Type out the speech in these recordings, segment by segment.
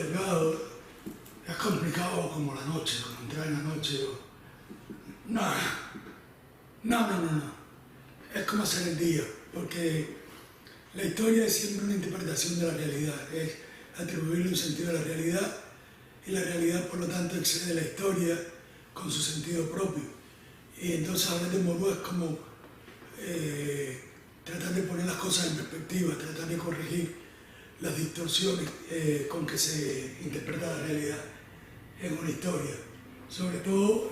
Delgado es complicado como la noche, como entrar en la noche. No. Es como hacer el día, porque la historia es siempre una interpretación de la realidad, es atribuirle un sentido a la realidad, y la realidad por lo tanto excede la historia con su sentido propio. Y entonces hablar de Morúa es como tratar de poner las cosas en perspectiva, tratar de corregir las distorsiones con que se interpreta la realidad en una historia. Sobre todo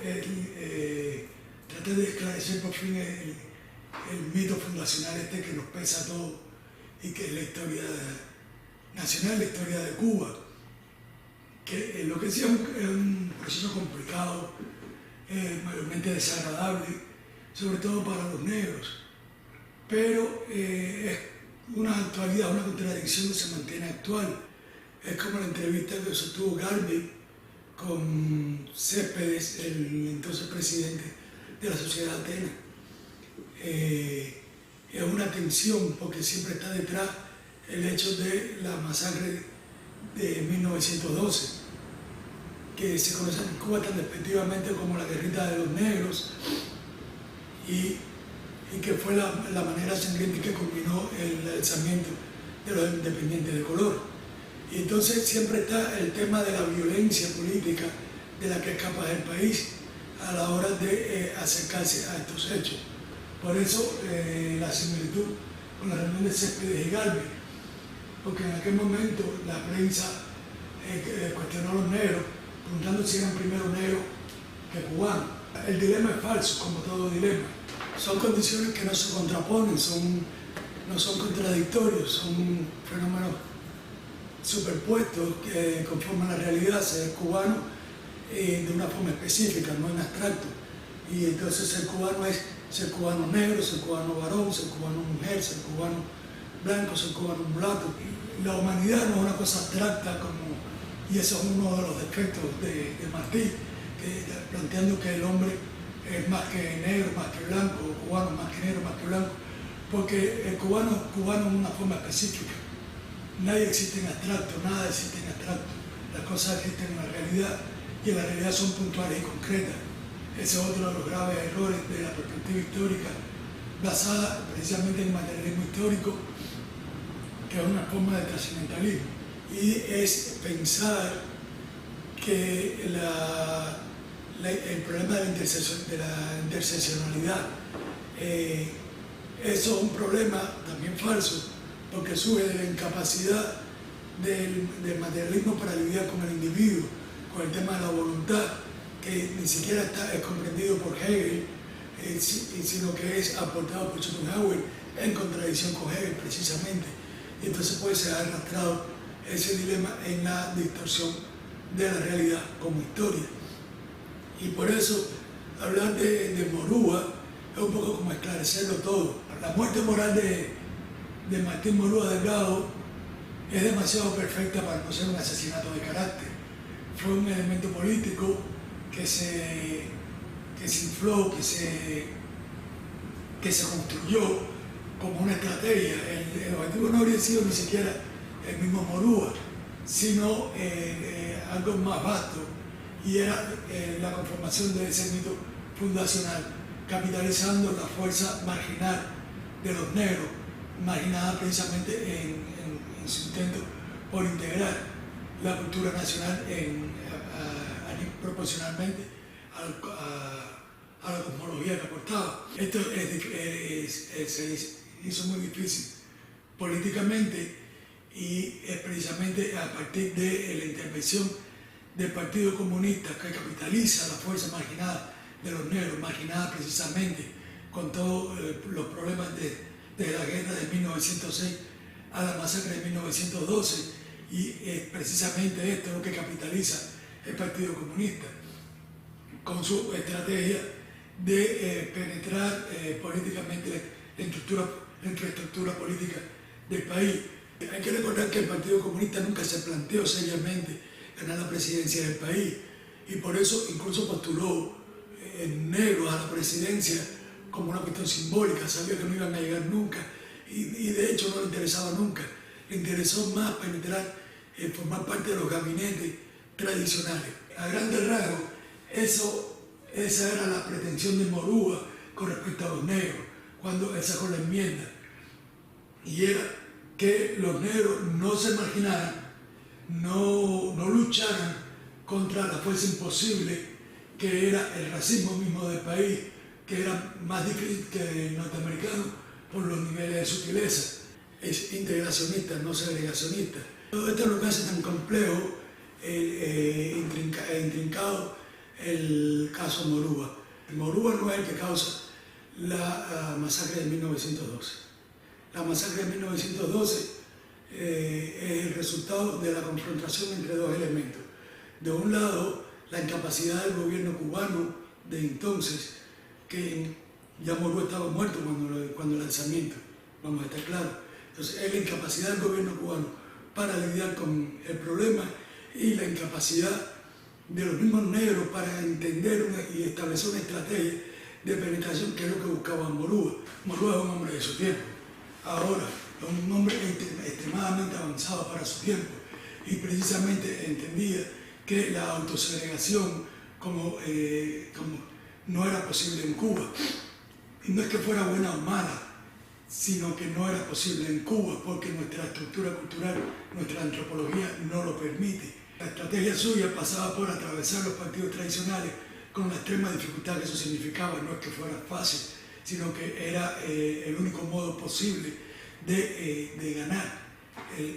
tratar de esclarecer por fin el mito fundacional este que nos pesa a todos y que es la historia nacional, la historia de Cuba, que lo que decía es un proceso complicado, mayormente desagradable, sobre todo para los negros, pero es una actualidad, una contradicción que se mantiene actual. Es como la entrevista que sostuvo Garvey con Céspedes, el entonces presidente de la Sociedad Atenas. Es una tensión porque siempre está detrás el hecho de la masacre de 1912, que se conoce en Cuba tan despectivamente como la guerrita de los negros, y que fue la manera sangrienta que culminó el alzamiento de los independientes de color. Y entonces siempre está el tema de la violencia política de la que es capaz el país a la hora de acercarse a estos hechos. Por eso la similitud con la reunión de Céspedes y Garvey, porque en aquel momento la prensa cuestionó a los negros, preguntando si eran primero negros que cubanos. El dilema es falso, como todo dilema. Son condiciones que no se contraponen, no son contradictorios, son fenómenos superpuestos que conforman la realidad, ser cubano de una forma específica, no en abstracto. Y entonces ser cubano es ser cubano negro, ser cubano varón, ser cubano mujer, ser cubano blanco, ser cubano mulato. La humanidad no es una cosa abstracta y eso es uno de los defectos de Martí, planteando que el hombre es más que negro, más que blanco, o cubano más que negro, más que blanco, porque el cubano es cubano en una forma específica. Nadie existe en abstracto, nada existe en abstracto. Las cosas existen en la realidad y en la realidad son puntuales y concretas. Ese es otro de los graves errores de la perspectiva histórica, basada precisamente en el materialismo histórico, que es una forma de trascendentalismo. Y es pensar que el problema de la interseccionalidad, eso es un problema también falso, porque surge de la incapacidad del materialismo para lidiar con el individuo, con el tema de la voluntad, que ni siquiera es comprendido por Hegel, sino que es aportado por Schopenhauer en contradicción con Hegel precisamente. Y entonces puede ser arrastrado ese dilema en la distorsión de la realidad como historia. Y por eso hablar de Morúa es un poco como esclarecerlo todo. La muerte moral de Martín Morúa Delgado es demasiado perfecta para no ser un asesinato de carácter. Fue un elemento político que se infló, que se construyó como una estrategia. El objetivo no habría sido ni siquiera el mismo Morúa, sino algo más vasto, y era la conformación de ese mito fundacional, capitalizando la fuerza marginal de los negros, marginada precisamente en su intento por integrar la cultura nacional proporcionalmente a la cosmología que aportaba. Esto se hizo muy difícil políticamente, y es precisamente a partir de la intervención del Partido Comunista, que capitaliza la fuerza marginada de los negros, marginada precisamente con todos los problemas de la guerra de 1906 a la masacre de 1912, y precisamente esto es lo que capitaliza el Partido Comunista con su estrategia de penetrar políticamente la infraestructura política del país. Hay que recordar que el Partido Comunista nunca se planteó seriamente ganar la presidencia del país, y por eso incluso postuló negros a la presidencia como una cuestión simbólica. Sabía que no iban a llegar nunca, y de hecho no le interesaba nunca. Le interesó más penetrar formar parte de los gabinetes tradicionales. A grandes rasgos, esa era la pretensión de Morúa con respecto a los negros, cuando él sacó la enmienda, y era que los negros no se marginaran, no lucharan contra la fuerza imposible que era el racismo mismo del país, que era más difícil que el norteamericano por los niveles de sutileza. Es integracionista, no segregacionista. Todo esto es lo que hace tan complejo, intrincado el caso Morúa. Morúa no es el que causa la masacre de 1912. La masacre de 1912 es el resultado de la confrontación entre dos elementos. De un lado, la incapacidad del gobierno cubano de entonces, que ya Morúa estaba muerto cuando el lanzamiento, vamos a estar claros. Entonces, es la incapacidad del gobierno cubano para lidiar con el problema y la incapacidad de los mismos negros para entender y establecer una estrategia de penetración, que es lo que buscaba Morúa. Morúa es un hombre de su tiempo. Ahora, es un hombre extremadamente avanzado para su tiempo y precisamente entendía que la autosegregación como no era posible en Cuba. Y no es que fuera buena o mala, sino que no era posible en Cuba porque nuestra estructura cultural, nuestra antropología no lo permite. La estrategia suya pasaba por atravesar los partidos tradicionales con la extrema dificultad que eso significaba. No es que fuera fácil, sino que era el único modo posible de ganar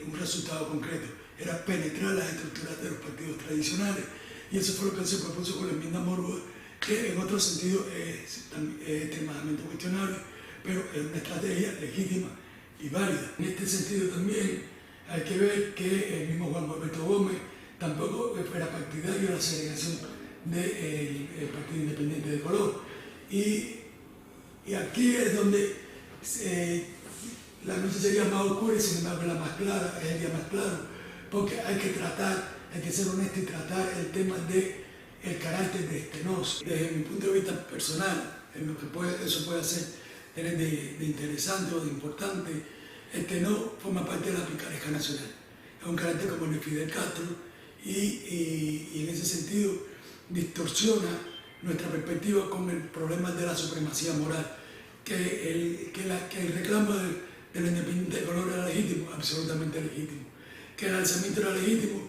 un resultado concreto. Era penetrar las estructuras de los partidos tradicionales, y eso fue lo que él se propuso con la enmienda Morúa, que en otro sentido es extremadamente cuestionable, pero es una estrategia legítima y válida. En este sentido también hay que ver que el mismo Juan Alberto Gómez tampoco era partidario de la segregación del Partido Independiente de Color. Y aquí es donde la noche sería más oscura y sin embargo la más clara, es el día más claro, porque hay que ser honesto y tratar el tema del carácter de Stenós. Desde mi punto de vista personal, en lo que eso puede ser de interesante o de importante, Stenós forma parte de la picaresca nacional. Es un carácter como el de Fidel Castro y en ese sentido distorsiona nuestra perspectiva con el problema de la supremacía moral, que el reclamo de la independencia de color era legítimo, absolutamente legítimo, que el alzamiento era legítimo,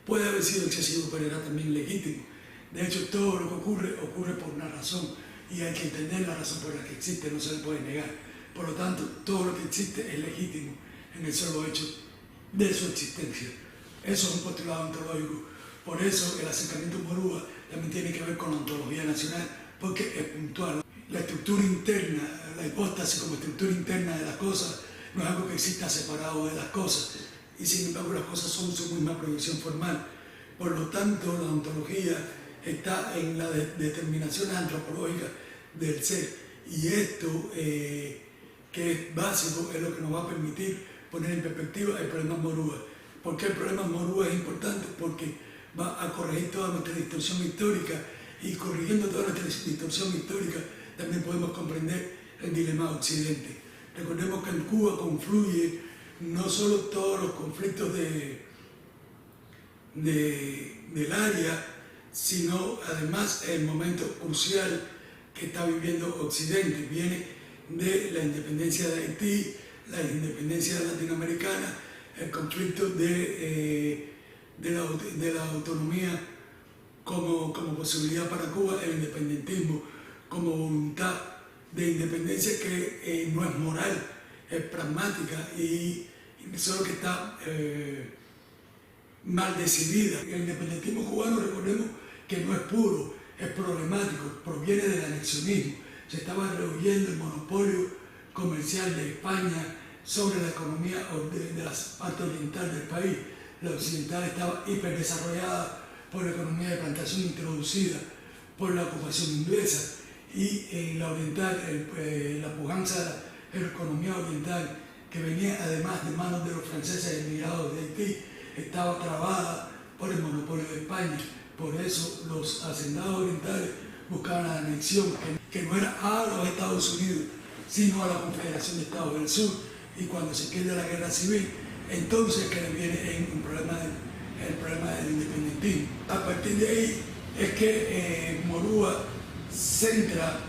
puede haber sido excesivo, pero era también legítimo. De hecho, todo lo que ocurre por una razón, y hay que entender la razón por la que existe, no se le puede negar. Por lo tanto, todo lo que existe es legítimo en el solo hecho de su existencia. Eso es un postulado ontológico. Por eso el acercamiento Morúa también tiene que ver con la ontología nacional, porque es puntual. La estructura interna, la hipóstasis como estructura interna de las cosas, no es algo que exista separado de las cosas, y sin embargo las cosas son su misma proyección formal. Por lo tanto, la ontología está en la determinación antropológica del ser, y esto, que es básico, es lo que nos va a permitir poner en perspectiva el problema Morúa. ¿Por qué el problema Morúa es importante? Porque va a corregir toda nuestra distorsión histórica, y corrigiendo toda nuestra distorsión histórica también podemos comprender el dilema de Occidente. Recordemos que en Cuba confluye no solo todos los conflictos del área, sino además el momento crucial que está viviendo Occidente. Viene de la independencia de Haití, la independencia latinoamericana, el conflicto de la autonomía como posibilidad para Cuba, el independentismo como voluntad de independencia que no es moral, es pragmática y solo que está mal decidida. El independentismo cubano, recordemos que no es puro, es problemático, proviene del anexionismo. Se estaba rehuyendo el monopolio comercial de España sobre la economía de la parte oriental del país. La occidental estaba hiperdesarrollada por la economía de plantación introducida por la ocupación inglesa, y en la oriental, la pujanza de la economía oriental, que venía además de manos de los franceses emigrados de Haití, estaba trabada por el monopolio de España. Por eso los hacendados orientales buscaban la anexión, que no era a los Estados Unidos, sino a la Confederación de Estados del Sur. Y cuando se pierde la guerra civil, entonces que viene el problema del independentismo. A partir de ahí es que Morúa centra,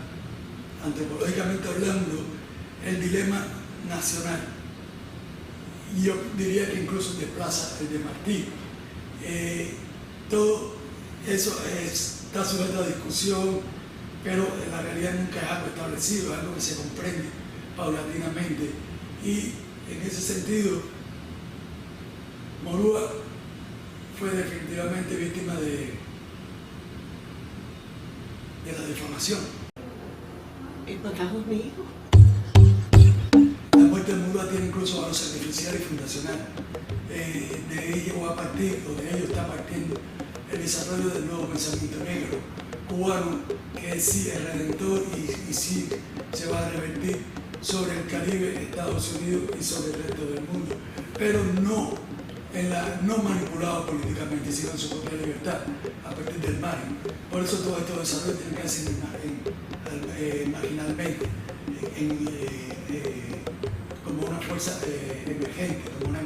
antropológicamente hablando, el dilema nacional. Y yo diría que incluso desplaza el de Martí. Todo eso está sujeto a discusión, pero en la realidad nunca es algo establecido, es algo que se comprende paulatinamente. Y en ese sentido, Morúa fue definitivamente víctima de la difamación. ¿Y matamos a mi hijo? La muerte de Morúa tiene incluso valor sacrificial y fundacional. De ahí llegó a partir, o de ello está partiendo, el desarrollo del nuevo pensamiento negro cubano, que sí es redentor y sí se va a revertir sobre el Caribe, Estados Unidos y sobre el resto del mundo, pero no manipulado políticamente, sino en su propia libertad, a partir del margen. Por eso todos estos desarrollos tienen que hacer marginalmente, como una fuerza emergente, como una